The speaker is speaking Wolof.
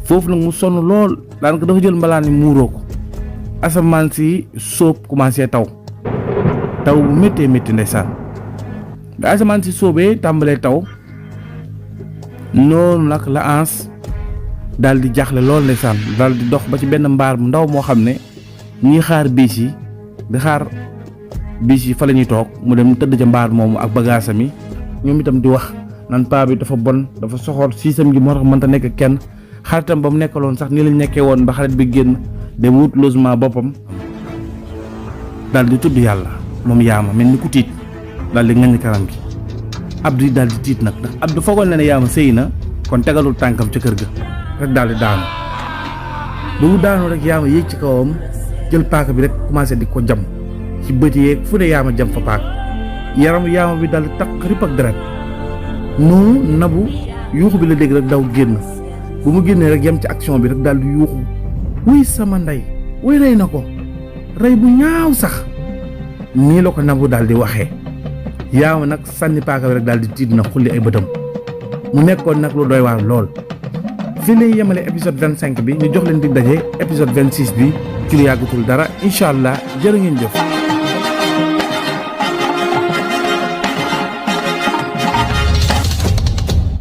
foofu nag mu sonn lool daanaka dafa jël mbalaan ni muuroo ko asamaan si sóob commencé taw bu méttee métti ndeysaan da asamaan si sóobee tàmbalee taw noonu nag la Anse daal di jaaxle lool ndeysaan daal di dox ba ci benn mbaar mu ndaw moo xam ne ñuy xaar biis yi di xaar biis yi fa la ñuy toog mu dem tëdd ca mbaar moomu ak bagaasam yi ñoom itam di wax nan paa bi dafa bon dafa soxor siisam gi moo tax mënta nekk kenn xaritam ba mu nekkaloon sax nii lañ nekkee woon ba xarit bi génn dem wut logement boppam daal di tudd yàlla moom yaama mel ni ku tiit daal di ngañ kanam gi Abdou daal di tiit nag ndax Abdou foogoon na ne yaama sëy na kon tegalul tànkam ca kër ga rek daal di daanu bu mu daanu rek yaama yéeg ci kawam jël paaka bi rek commencé di ko jam ci bët yeeg fu ne yaama jam fa paaka yaramu yaama bi daal di takk rip ak deret noonu Nabou yuuxu bi la dégg rek daw génn bu mu génnee rek yem ci action bi rek daal di yuuxu wuy sama ndey wuy rey na ko rey bu ñaaw sax nii la ko Nabou daal di waxee yaama nag sànni paaka bi rek daal di tiit na xulli ay bëtam mu nekkoon nag lu doy waar lool. fii lay yemale épisode 25 bi ñu jox leen di daje épisode 26 bi ci lu yàggatul dara incha allah jërë ngeen jëf.